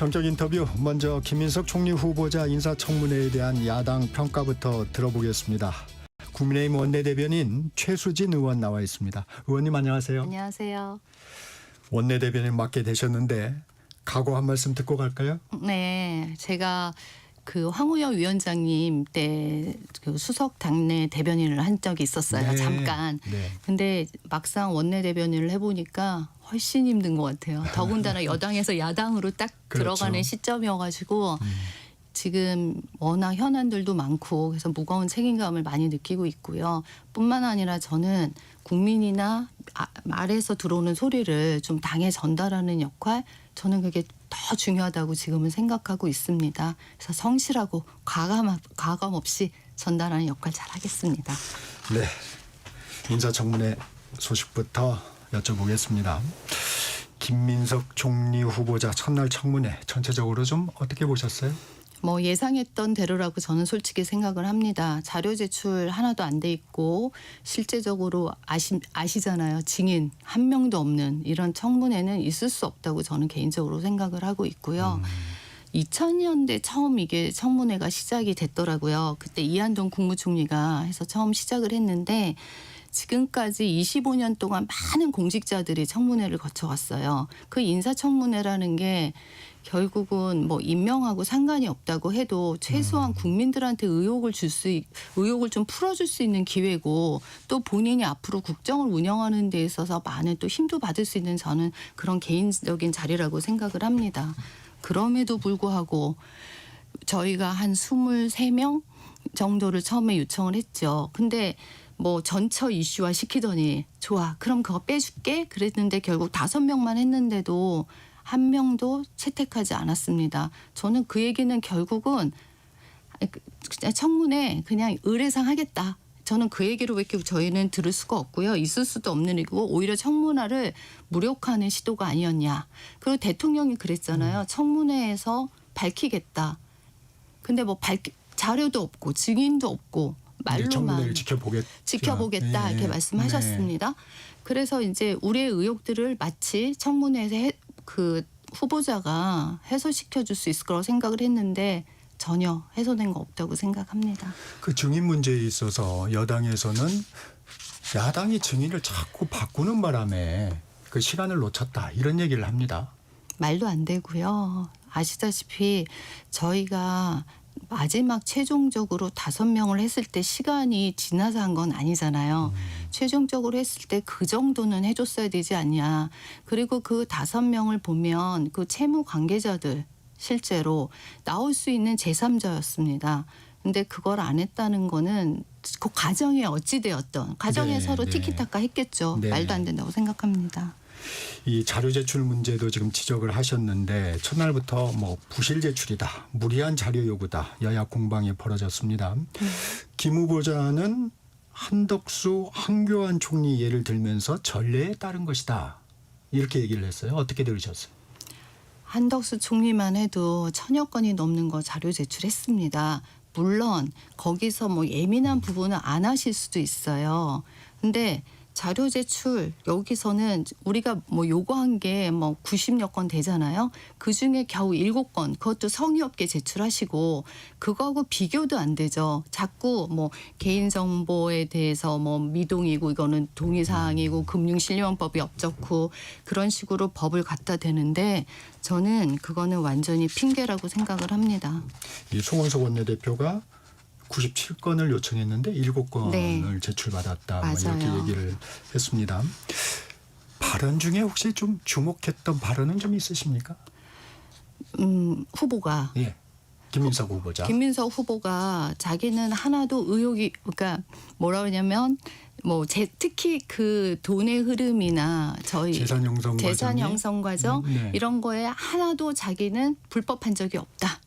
전격 인터뷰 먼저 김민석 총리 후보자 인사청문회에 대한 야당 평가부터 들어보겠습니다. 국민의힘 원내대변인 최수진 의원 나와 있습니다. 의원님 안녕하세요. 안녕하세요. 원내대변인 맡게 되셨는데 각오 한 말씀 듣고 갈까요? 네, 제가 그 황우여 위원장님 때 그 수석 당내 대변인을 한 적이 있었어요. 네. 잠깐. 네. 근데 막상 원내 대변인을 해보니까 훨씬 힘든 것 같아요. 더군다나 여당에서 야당으로 딱 그렇죠. 들어가는 시점이어가지고 지금 워낙 현안들도 많고 그래서 무거운 책임감을 많이 느끼고 있고요. 뿐만 아니라 저는 국민이나 말에서 들어오는 소리를 좀 당에 전달하는 역할, 저는 그게 더 중요하다고 지금은 생각하고 있습니다. 그래서 성실하고 과감 없이 전달하는 역할 잘하겠습니다. 네. 인사청문회 소식부터 여쭤보겠습니다. 김민석 총리 후보자 첫날 청문회 전체적으로 좀 어떻게 보셨어요? 뭐 예상했던 대로라고 저는 솔직히 생각을 합니다. 자료 제출 하나도 안 돼 있고 실제적으로 아시잖아요. 증인 한 명도 없는 이런 청문회는 있을 수 없다고 저는 개인적으로 생각을 하고 있고요. 2000년대 처음 이게 청문회가 시작이 됐더라고요. 그때 이한동 국무총리가 해서 처음 시작을 했는데 지금까지 25년 동안 많은 공직자들이 청문회를 거쳐왔어요. 그 인사청문회라는 게 결국은 뭐 임명하고 상관이 없다고 해도 최소한 국민들한테 의혹을 좀 풀어줄 수 있는 기회고, 또 본인이 앞으로 국정을 운영하는 데 있어서 많은 또 힘도 받을 수 있는 저는 그런 개인적인 자리라고 생각을 합니다. 그럼에도 불구하고 저희가 한 23명 정도를 처음에 요청을 했죠. 근데 뭐 전처 이슈화 시키더니 좋아, 그럼 그거 빼줄게 그랬는데 결국 5명만 했는데도 한 명도 채택하지 않았습니다. 저는 그 얘기는 결국은 그냥 청문회 그냥 의례상 하겠다. 저는 그 얘기를 왜 이렇게 저희는 들을 수가 없고요. 있을 수도 없는 일이고 오히려 청문회를 무력화하는 시도가 아니었냐. 그리고 대통령이 그랬잖아요. 청문회에서 밝히겠다. 근데 뭐 자료도 없고 증인도 없고 말로만 청문회를 지켜보겠다 이렇게 말씀하셨습니다. 네. 그래서 이제 우리의 의혹들을 마치 청문회에서 그 후보자가 해소시켜 줄 수 있을 거라고 생각을 했는데 전혀 해소된 거 없다고 생각합니다. 그 증인 문제에 있어서 여당에서는 야당이 증인을 자꾸 바꾸는 바람에 그 시간을 놓쳤다 이런 얘기를 합니다. 말도 안 되고요. 아시다시피 저희가 마지막 최종적으로 5명을 했을 때 시간이 지나서 한 건 아니잖아요. 최종적으로 했을 때 그 정도는 해줬어야 되지 않냐. 그리고 그 5명을 보면 그 채무 관계자들 실제로 나올 수 있는 제3자였습니다. 근데 그걸 안 했다는 거는 그 과정에 어찌되었던 과정에 서로 티키타카 했겠죠. 네. 말도 안 된다고 생각합니다. 이 자료 제출 문제도 지금 지적을 하셨는데 첫날부터 뭐 부실 제출이다, 무리한 자료 요구다, 여야 공방이 벌어졌습니다. 김 후보자는 한덕수, 한교안 총리 예를 들면서 전례에 따른 것이다 이렇게 얘기를 했어요. 어떻게 들으셨어요? 한덕수 총리만 해도 1000여 건이 넘는 거 자료 제출했습니다. 물론 거기서 뭐 예민한 부분은 안 하실 수도 있어요. 근데 자료 제출 여기서는 우리가 뭐 요구한 게 뭐 90여 건 되잖아요. 그중에 겨우 7건 그것도 성의 없게 제출하시고 그거하고 비교도 안 되죠. 자꾸 뭐 개인정보에 대해서 뭐 미동이고 이거는 동의사항이고 금융신뢰원법이 없졌고 그런 식으로 법을 갖다 대는데 저는 그거는 완전히 핑계라고 생각을 합니다. 이 송원석 원내대표가 97건을 요청했는데 7건을 네. 제출받았다. 뭐 맞아요. 이렇게 얘기를 했습니다. 발언 중에 혹시 좀 주목했던 발언은 좀 있으십니까? 후보가. 예. 김민석 후보자. 김민석 후보가 자기는 하나도 의혹이, 그러니까 뭐라 그러냐면 뭐 특히 그 돈의 흐름이나 저희 재산 형성 과정 네. 이런 거에 하나도 자기는 불법한 적이 없다.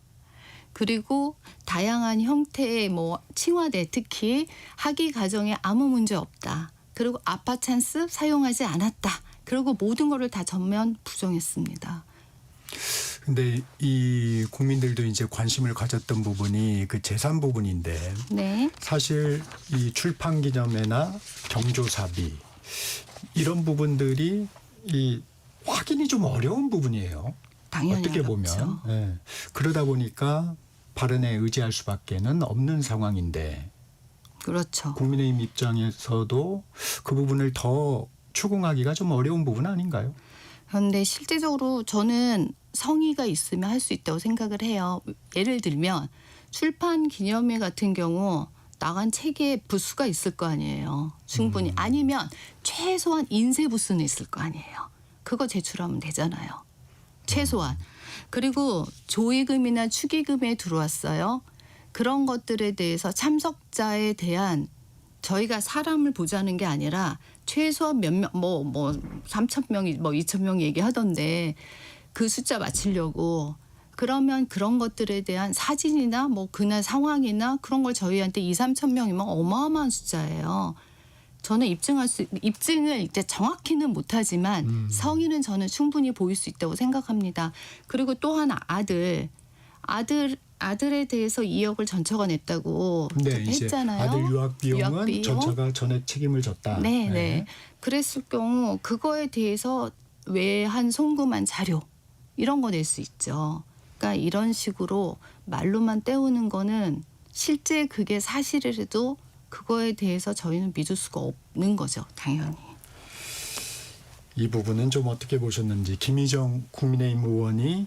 그리고 다양한 형태의 뭐 칭화대 특히 학위 과정에 아무 문제 없다. 그리고 아파 찬스 사용하지 않았다. 그리고 모든 거를 다 전면 부정했습니다. 근데 이 국민들도 이제 관심을 가졌던 부분이 그 재산 부분인데 네. 사실 이 출판 기념회나 경조사비 이런 부분들이 이 확인이 좀 어려운 부분이에요. 당연히 어떻게 어렵죠. 보면 예. 그러다 보니까 발언에 의지할 수밖에는 없는 상황인데 그렇죠. 국민의힘 입장에서도 그 부분을 더 추궁하기가 좀 어려운 부분 아닌가요? 그런데 실제적으로 저는 성의가 있으면 할 수 있다고 생각을 해요. 예를 들면 출판 기념회 같은 경우 나간 책에 부수가 있을 거 아니에요. 충분히. 아니면 최소한 인쇄 부수는 있을 거 아니에요. 그거 제출하면 되잖아요. 최소한. 그리고 조의금이나 축의금에 들어왔어요. 그런 것들에 대해서 참석자에 대한 저희가 사람을 보자는 게 아니라 최소한 몇 명, 뭐 3,000명이 2,000명 얘기하던데 그 숫자 맞추려고 그러면 그런 것들에 대한 사진이나 뭐 그날 상황이나 그런 걸 저희한테 2,000~3,000명이면 어마어마한 숫자예요. 저는 입증을 이제 정확히는 못하지만 성의는 저는 충분히 보일 수 있다고 생각합니다. 그리고 또 하나 아들에 대해서 2억을 전처가 냈다고 네, 이제 했잖아요. 아들 유학 비용은 유학 비용? 전처가 전액 책임을 졌다. 네, 네. 그랬을 경우 그거에 대해서 외한 송금한 자료 이런 거 낼 수 있죠. 그러니까 이런 식으로 말로만 때우는 거는 실제 그게 사실이라도 그거에 대해서 저희는 믿을 수가 없는 거죠. 당연히. 이 부분은 좀 어떻게 보셨는지 김희정 국민의힘 의원이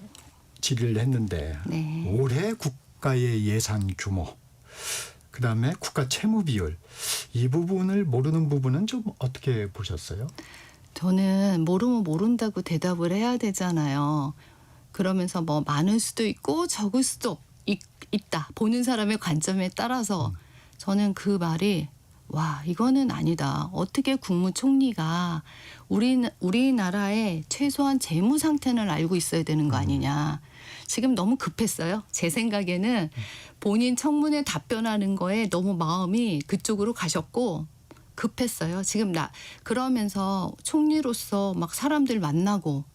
질의를 했는데 네. 올해 국가의 예산 규모 그다음에 국가 채무 비율 이 부분을 모르는 부분은 좀 어떻게 보셨어요? 저는 모르면 모른다고 대답을 해야 되잖아요. 그러면서 뭐 많을 수도 있고 적을 수도 있다. 보는 사람의 관점에 따라서 저는 그 말이 와 이거는 아니다. 어떻게 국무총리가 우리나라의 최소한 재무 상태는 알고 있어야 되는 거 아니냐. 지금 너무 급했어요. 제 생각에는 본인 청문회 답변하는 거에 너무 마음이 그쪽으로 가셨고 급했어요. 지금 그러면서 총리로서 막 사람들 만나고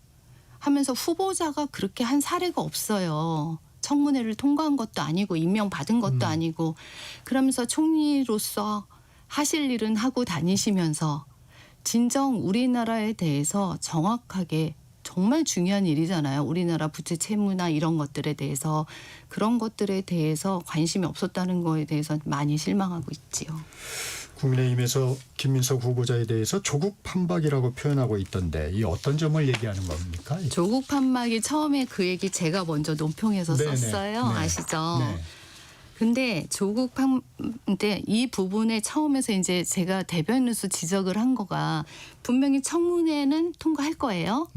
하면서 후보자가 그렇게 한 사례가 없어요. 청문회를 통과한 것도 아니고 임명받은 것도 아니고 그러면서 총리로서 하실 일은 하고 다니시면서 진정 우리나라에 대해서 정확하게 정말 중요한 일이잖아요. 우리나라 부채 채무나 이런 것들에 대해서 그런 것들에 대해서 관심이 없었다는 거에 대해서 많이 실망하고 있지요. 국민의힘에서 김민석 후보자에 대해서 조국 판박이라고 표현하고 있던데 이 어떤 점을 얘기하는 겁니까? 조국 판막이 처음에 그 얘기 제가 먼저 논평에서 네네. 썼어요. 네. 아시죠? 네. 근데 근데 이 부분에 처음에서 이제 제가 대변인으로서 지적을 한 거가 분명히 청문회는 통과할 거예요.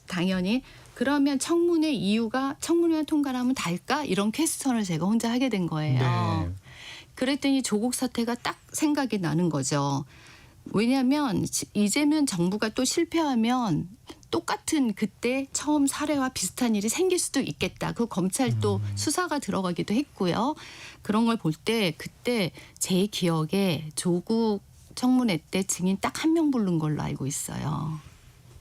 당연히. 그러면 청문회 이유가 청문회만 통과하면 달까? 이런 퀘스천을 제가 혼자 하게 된 거예요. 네. 그랬더니 조국 사태가 딱 생각이 나는 거죠. 왜냐하면 이재명 정부가 또 실패하면 똑같은 그때 처음 사례와 비슷한 일이 생길 수도 있겠다. 그 검찰도 수사가 들어가기도 했고요. 그런 걸 볼 때 그때 제 기억에 조국 청문회 때 증인 딱 한 명 부른 걸로 알고 있어요.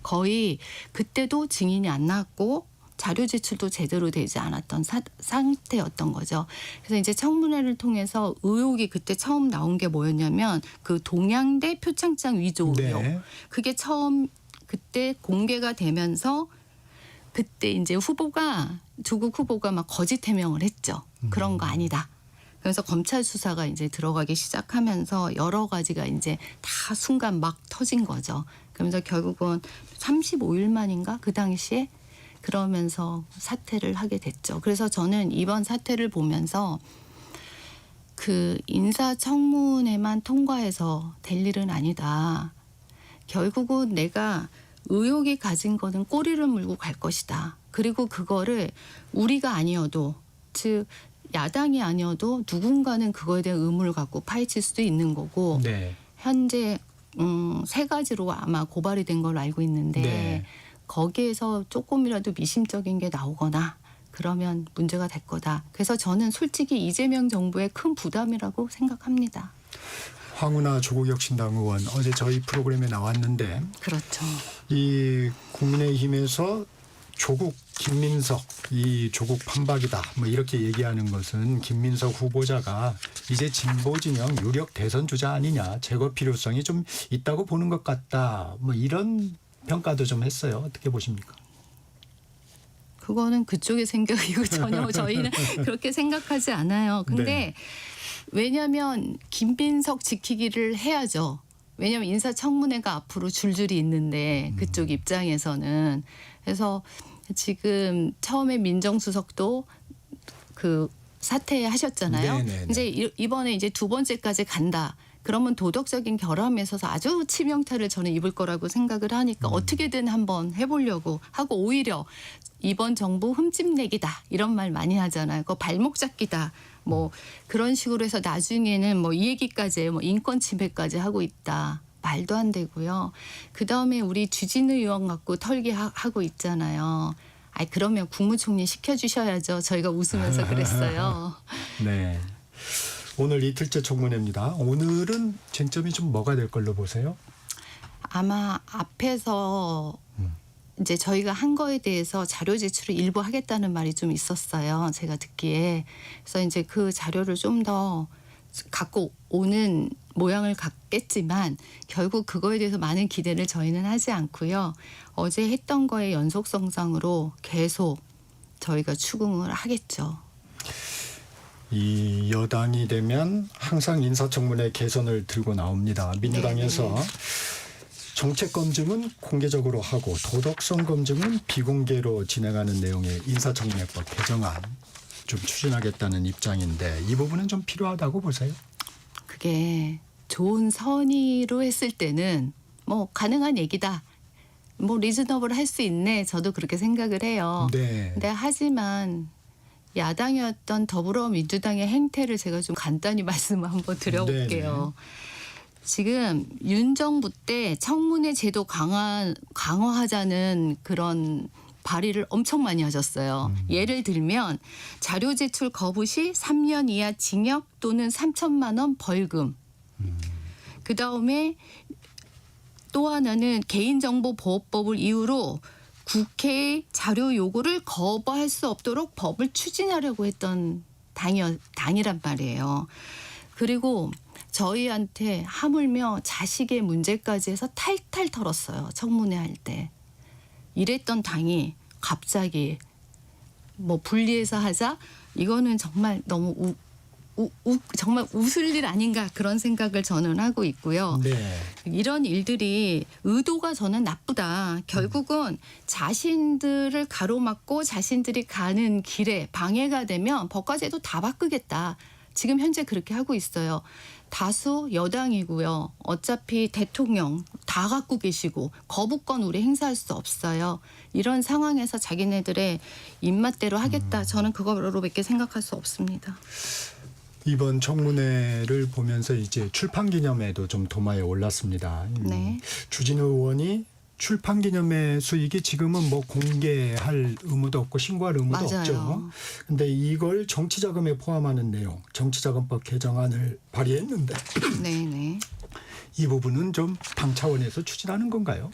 거의 그때도 증인이 안 나왔고 자료 제출도 제대로 되지 않았던 상태였던 거죠. 그래서 이제 청문회를 통해서 의혹이 그때 처음 나온 게 뭐였냐면 그 동양대 표창장 위조 의혹. 네. 그게 처음 그때 공개가 되면서 그때 이제 조국 후보가 막 거짓 해명을 했죠. 그런 거 아니다. 그래서 검찰 수사가 이제 들어가기 시작하면서 여러 가지가 이제 다 순간 막 터진 거죠. 그러면서 결국은 35일 만인가 그 당시에 그러면서 사퇴를 하게 됐죠. 그래서 저는 이번 사태를 보면서 그 인사청문회만 통과해서 될 일은 아니다. 결국은 내가 의혹이 가진 거는 꼬리를 물고 갈 것이다. 그리고 그거를 우리가 아니어도 즉 야당이 아니어도 누군가는 그거에 대한 의문을 갖고 파헤칠 수도 있는 거고 네. 현재 3가지로 아마 고발이 된 걸로 알고 있는데 네. 거기에서 조금이라도 미심쩍인 게 나오거나 그러면 문제가 될 거다. 그래서 저는 솔직히 이재명 정부의 큰 부담이라고 생각합니다. 황운하 조국혁신당 의원 어제 저희 프로그램에 나왔는데 그렇죠. 이 국민의힘에서 조국 김민석 이 조국 판박이다 뭐 이렇게 얘기하는 것은 김민석 후보자가 이제 진보 진영 유력 대선 주자 아니냐 제거 필요성이 좀 있다고 보는 것 같다 뭐 이런 평가도 좀 했어요. 어떻게 보십니까? 그거는 그쪽의 생각이고 전혀 저희는 그렇게 생각하지 않아요. 근데 네. 왜냐하면 김민석 지키기를 해야죠. 왜냐하면 인사청문회가 앞으로 줄줄이 있는데 그쪽 입장에서는. 그래서 지금 처음에 민정수석도 그 사퇴하셨잖아요. 네네네. 이제 이번에 이제 두 번째까지 간다. 그러면 도덕적인 결함에 있어서 아주 치명타를 저는 입을 거라고 생각을 하니까 어떻게든 한번 해보려고 하고, 오히려 이번 정부 흠집내기다 이런 말 많이 하잖아요. 그거 발목 잡기다. 뭐 그런 식으로 해서 나중에는 뭐 이 얘기까지 해요. 뭐 인권 침해까지 하고 있다. 말도 안 되고요. 그다음에 우리 주진우 의원 갖고 털기하고 있잖아요. 아이 그러면 국무총리 시켜주셔야죠. 저희가 웃으면서 그랬어요. 네. 오늘 이틀째 청문회입니다. 오늘은 쟁점이 좀 뭐가 될 걸로 보세요? 아마 앞에서 이제 저희가 한 거에 대해서 자료 제출을 일부 하겠다는 말이 좀 있었어요. 제가 듣기에. 그래서 이제 그 자료를 좀 더 갖고 오는 모양을 갖겠지만 결국 그거에 대해서 많은 기대를 저희는 하지 않고요. 어제 했던 거의 연속성상으로 계속 저희가 추궁을 하겠죠. 이 여당이 되면 항상 인사청문회 개선을 들고 나옵니다. 민주당에서 네네. 정책 검증은 공개적으로 하고 도덕성 검증은 비공개로 진행하는 내용의 인사청문회법 개정안 좀 추진하겠다는 입장인데 이 부분은 좀 필요하다고 보세요? 그게 좋은 선의로 했을 때는 뭐 가능한 얘기다. 뭐 리즈너블 할 수 있네. 저도 그렇게 생각을 해요. 네. 근데 하지만 야당이었던 더불어민주당의 행태를 제가 좀 간단히 말씀을 한번 드려볼게요. 지금 윤 정부 때 청문회 제도 강화하자는 그런 발의를 엄청 많이 하셨어요. 예를 들면 자료 제출 거부 시 3년 이하 징역 또는 3천만 원 벌금. 그다음에 또 하나는 개인정보보호법을 이유로 국회의 자료 요구를 거부할 수 없도록 법을 추진하려고 했던 당이란 말이에요. 그리고 저희한테 하물며 자식의 문제까지 해서 탈탈 털었어요. 청문회 할 때. 이랬던 당이 갑자기 뭐 분리해서 하자? 이거는 정말 너무 정말 웃을 일 아닌가 그런 생각을 저는 하고 있고요. 네. 이런 일들이 의도가 저는 나쁘다. 결국은 자신들을 가로막고 자신들이 가는 길에 방해가 되면 법과 제도 다 바꾸겠다. 지금 현재 그렇게 하고 있어요. 다수 여당이고요. 어차피 대통령 다 갖고 계시고 거부권 우리 행사할 수 없어요. 이런 상황에서 자기네들의 입맛대로 하겠다. 저는 그거로밖에 생각할 수 없습니다. 이번 청문회를 보면서 이제 출판기념회도 좀 도마에 올랐습니다. 네. 주진우 의원이 출판기념회 수익이 지금은 뭐 공개할 의무도 없고 신고할 의무도 맞아요. 없죠. 근데 이걸 정치자금에 포함하는 내용, 정치자금법 개정안을 발의했는데 네네. 이 부분은 좀 당 차원에서 추진하는 건가요?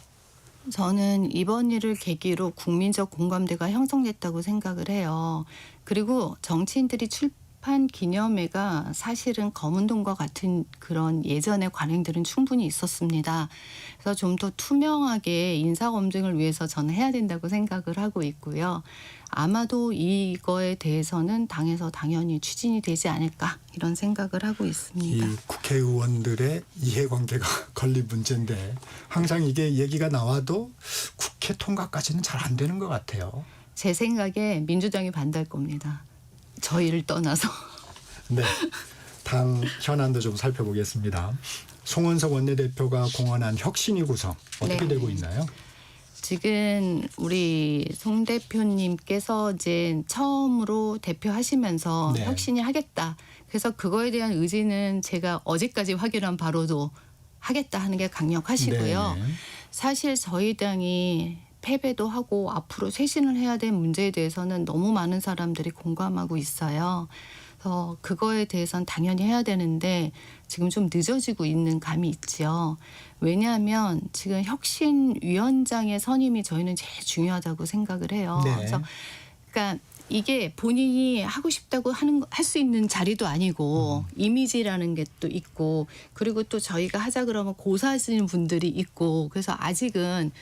저는 이번 일을 계기로 국민적 공감대가 형성됐다고 생각을 해요. 그리고 정치인들이 출판 기념회가 사실은 검은동과 같은 그런 예전의 관행들은 충분히 있었습니다. 그래서 좀 더 투명하게 인사검증을 위해서 저는 해야 된다고 생각을 하고 있고요. 아마도 이거에 대해서는 당에서 당연히 추진이 되지 않을까 이런 생각을 하고 있습니다. 이 국회의원들의 이해관계가 걸린 문제인데 항상 이게 얘기가 나와도 국회 통과까지는 잘 안 되는 것 같아요. 제 생각에 민주당이 반대할 겁니다. 저희를 떠나서. 네, 당 현안도 좀 살펴보겠습니다. 송원석 원내대표가 공언한 혁신위 구성 어떻게 네. 되고 있나요? 지금 우리 송 대표님께서 이제 처음으로 대표하시면서 네. 혁신이 하겠다. 그래서 그거에 대한 의지는 제가 어제까지 확인한 바로도 하겠다 하는 게 강력하시고요. 네. 사실 저희 당이 패배도 하고 앞으로 쇄신을 해야 될 문제에 대해서는 너무 많은 사람들이 공감하고 있어요. 그래서 그거에 대해서는 당연히 해야 되는데 지금 좀 늦어지고 있는 감이 있죠. 왜냐하면 지금 혁신위원장의 선임이 저희는 제일 중요하다고 생각을 해요. 네. 그래서 그러니까 이게 본인이 하고 싶다고 할 수 있는 자리도 아니고 이미지라는 게 또 있고 그리고 또 저희가 하자 그러면 고사하시는 분들이 있고 그래서 아직은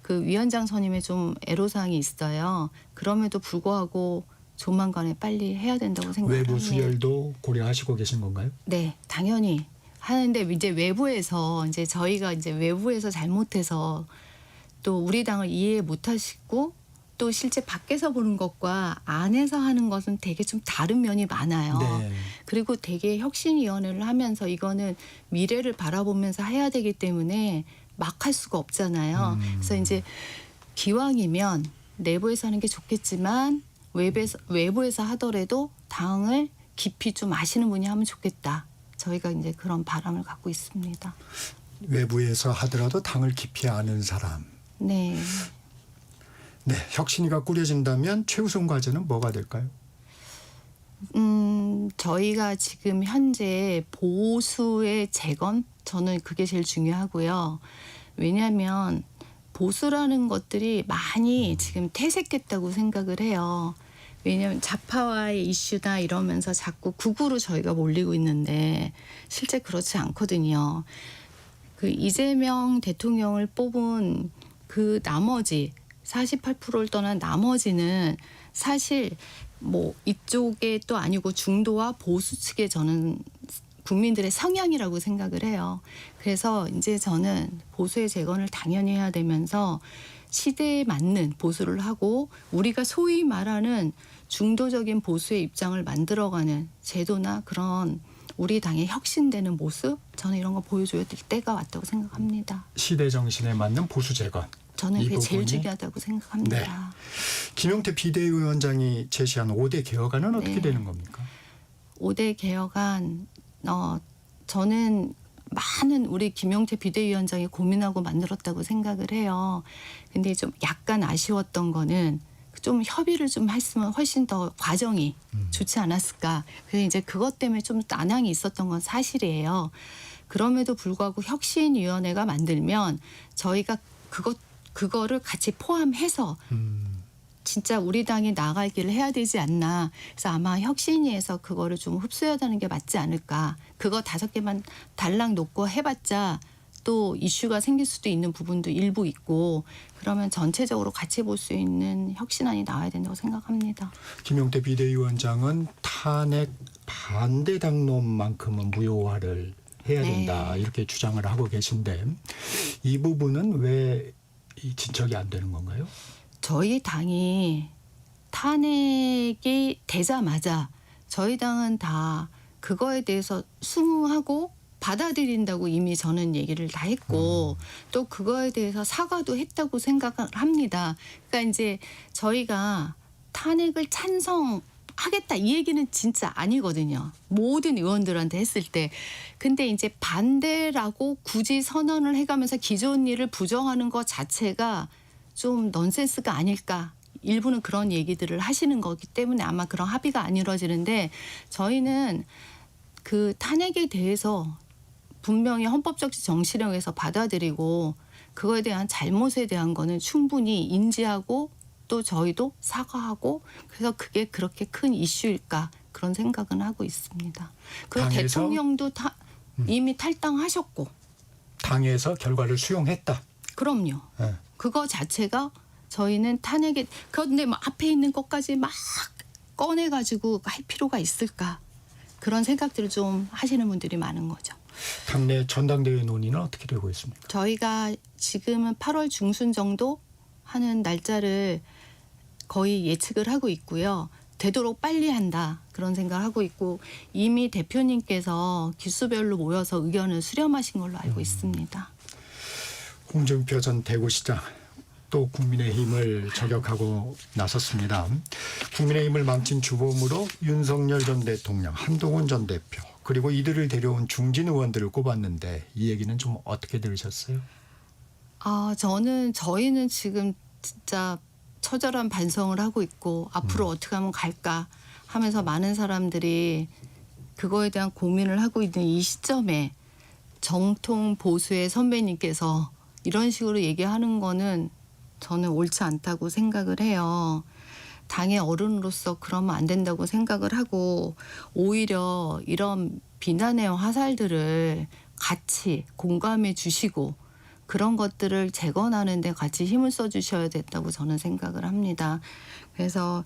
그 위원장 선임에 좀 애로사항이 있어요. 그럼에도 불구하고 조만간에 빨리 해야 된다고 생각합니다. 외부 수혈도 고려하시고 계신 건가요? 네, 당연히 하는데 이제 외부에서 이제 저희가 이제 외부에서 잘못해서 또 우리 당을 이해 못하시고 또 실제 밖에서 보는 것과 안에서 하는 것은 되게 좀 다른 면이 많아요. 네. 그리고 되게 혁신위원회를 하면서 이거는 미래를 바라보면서 해야 되기 때문에 막 할 수가 없잖아요. 그래서 이제 기왕이면 내부에서 하는 게 좋겠지만 외부에서 하더라도 당을 깊이 좀 아시는 분이 하면 좋겠다. 저희가 이제 그런 바람을 갖고 있습니다. 외부에서 하더라도 당을 깊이 아는 사람. 네. 네, 혁신위가 꾸려진다면 최우선 과제는 뭐가 될까요? 저희가 지금 현재 보수의 재건 저는 그게 제일 중요하고요. 왜냐하면 보수라는 것들이 많이 지금 퇴색됐다고 생각을 해요. 왜냐하면 좌파와의 이슈다 이러면서 자꾸 극우로 저희가 몰리고 있는데 실제 그렇지 않거든요. 그 이재명 대통령을 뽑은 그 나머지 48%를 떠난 나머지는 사실 뭐 이쪽에 또 아니고 중도와 보수 측에 저는 국민들의 성향이라고 생각을 해요. 그래서 이제 저는 보수의 재건을 당연히 해야 되면서 시대에 맞는 보수를 하고 우리가 소위 말하는 중도적인 보수의 입장을 만들어가는 제도나 그런 우리 당의 혁신되는 모습 저는 이런 거 보여줘야 될 때가 왔다고 생각합니다. 시대 정신에 맞는 보수 재건. 저는 이 그게 제일 부분이? 중요하다고 생각합니다. 네. 김용태 비대위원장이 제시한 5대 개혁안은 어떻게 네. 되는 겁니까? 5대 개혁안 저는 많은 우리 김용태 비대위원장이 고민하고 만들었다고 생각을 해요. 근데 좀 약간 아쉬웠던 거는 좀 협의를 좀 했으면 훨씬 더 과정이 좋지 않았을까. 그래서 이제 그것 때문에 좀 난항이 있었던 건 사실이에요. 그럼에도 불구하고 혁신위원회가 만들면 저희가 그거를 같이 포함해서 진짜 우리 당이 나갈 길을 해야 되지 않나. 그래서 아마 혁신위에서 그거를 좀 흡수해야 되는 게 맞지 않을까. 그거 5개만 달랑 놓고 해봤자 또 이슈가 생길 수도 있는 부분도 일부 있고 그러면 전체적으로 같이 볼 수 있는 혁신안이 나와야 된다고 생각합니다. 김용태 비대위원장은 탄핵 반대 당론만큼은 무효화를 해야 된다 네. 이렇게 주장을 하고 계신데 이 부분은 왜 진척이 안 되는 건가요? 저희 당이 탄핵이 되자마자 저희 당은 다 그거에 대해서 수긍하고 받아들인다고 이미 저는 얘기를 다 했고 또 그거에 대해서 사과도 했다고 생각을 합니다. 그러니까 이제 저희가 탄핵을 찬성하겠다 이 얘기는 진짜 아니거든요. 모든 의원들한테 했을 때. 근데 이제 반대라고 굳이 선언을 해가면서 기존 일을 부정하는 것 자체가 좀 넌센스가 아닐까. 일부는 그런 얘기들을 하시는 거기 때문에 아마 그런 합의가 안 이루어지는데 저희는 그 탄핵에 대해서 분명히 헌법적 정신력에서 받아들이고 그거에 대한 잘못에 대한 거는 충분히 인지하고 또 저희도 사과하고 그래서 그게 그렇게 큰 이슈일까 그런 생각은 하고 있습니다. 그리고 당에서? 대통령도 이미 탈당하셨고 당에서 결과를 수용했다. 그럼요. 네. 그거 자체가 저희는 탄핵에 그런데 막 앞에 있는 것까지 막 꺼내가지고 할 필요가 있을까 그런 생각들을 좀 하시는 분들이 많은 거죠. 당내 전당대회 논의는 어떻게 되고 있습니까? 저희가 지금은 8월 중순 정도 하는 날짜를 거의 예측을 하고 있고요. 되도록 빨리 한다 그런 생각을 하고 있고 이미 대표님께서 기수별로 모여서 의견을 수렴하신 걸로 알고 있습니다. 홍준표 전 대구시장 또 국민의힘을 저격하고 나섰습니다. 국민의힘을 망친 주범으로 윤석열 전 대통령, 한동훈 전 대표 그리고 이들을 데려온 중진 의원들을 꼽았는데 이 얘기는 좀 어떻게 들으셨어요? 저희는 지금 진짜 처절한 반성을 하고 있고 앞으로 어떻게 하면 갈까 하면서 많은 사람들이 그거에 대한 고민을 하고 있는 이 시점에 정통 보수의 선배님께서 이런 식으로 얘기하는 거는 저는 옳지 않다고 생각을 해요. 당의 어른으로서 그러면 안 된다고 생각을 하고 오히려 이런 비난의 화살들을 같이 공감해 주시고 그런 것들을 재건하는 데 같이 힘을 써주셔야 된다고 저는 생각을 합니다. 그래서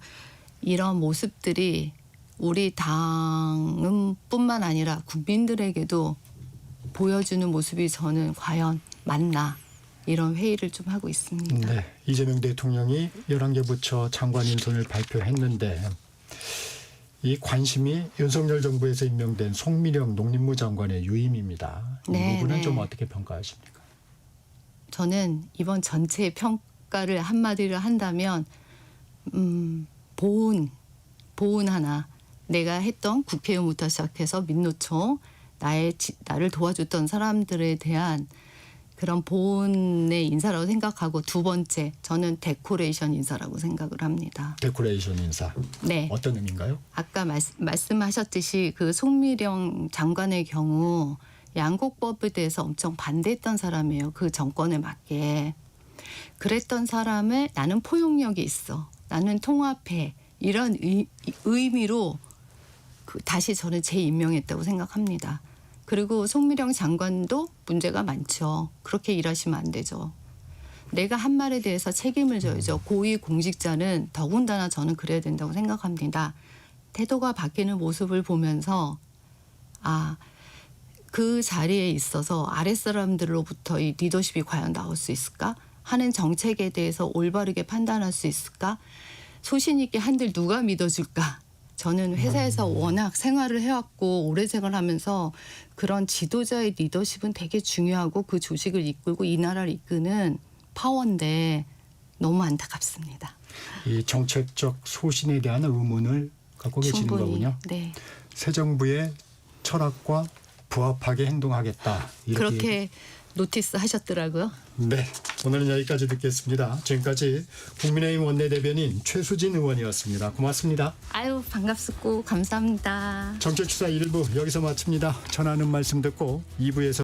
이런 모습들이 우리 당은 뿐만 아니라 국민들에게도 보여주는 모습이 저는 과연 맞나 이런 회의를 좀 하고 있습니다. 네, 이재명 대통령이 11개 부처 장관 인선을 발표했는데 이 관심이 윤석열 정부에서 임명된 송미령 농림부 장관의 유임입니다. 이 네, 부분은 네. 좀 어떻게 평가하십니까? 저는 이번 전체 평가를 한마디로 한다면 보온 하나 내가 했던 국회의원부터 시작해서 민노총 나를 도와줬던 사람들에 대한 그런 보온의 인사라고 생각하고 두 번째 저는 데코레이션 인사라고 생각을 합니다. 데코레이션 인사. 네. 어떤 의미인가요? 아까 말씀하셨듯이 그 송미령 장관의 경우 양곡법에 대해서 엄청 반대했던 사람이에요. 그 정권에 맞게. 그랬던 사람을 나는 포용력이 있어. 나는 통합해. 이런 의미로 다시 저는 재임명했다고 생각합니다. 그리고 송미령 장관도 문제가 많죠. 그렇게 일하시면 안 되죠. 내가 한 말에 대해서 책임을 져야죠. 고위 공직자는 더군다나 저는 그래야 된다고 생각합니다. 태도가 바뀌는 모습을 보면서 그 자리에 있어서 아랫사람들로부터 이 리더십이 과연 나올 수 있을까? 하는 정책에 대해서 올바르게 판단할 수 있을까? 소신 있게 한들 누가 믿어줄까? 저는 회사에서 워낙 생활을 해왔고 오래 생활하면서 그런 지도자의 리더십은 되게 중요하고 그 조직을 이끌고 이 나라를 이끄는 파워인데 너무 안타깝습니다. 이 정책적 소신에 대한 의문을 갖고 계시는 거군요. 네. 새 정부의 철학과 부합하게 행동하겠다. 그렇게 노티스 하셨더라고요. 네, 오늘은 여기까지 듣겠습니다. 지금까지 국민의힘 원내대변인 최수진 의원이었습니다. 고맙습니다. 아유 반갑습고 감사합니다. 정책수사 1부 여기서 마칩니다. 전하는 말씀 듣고 2부에서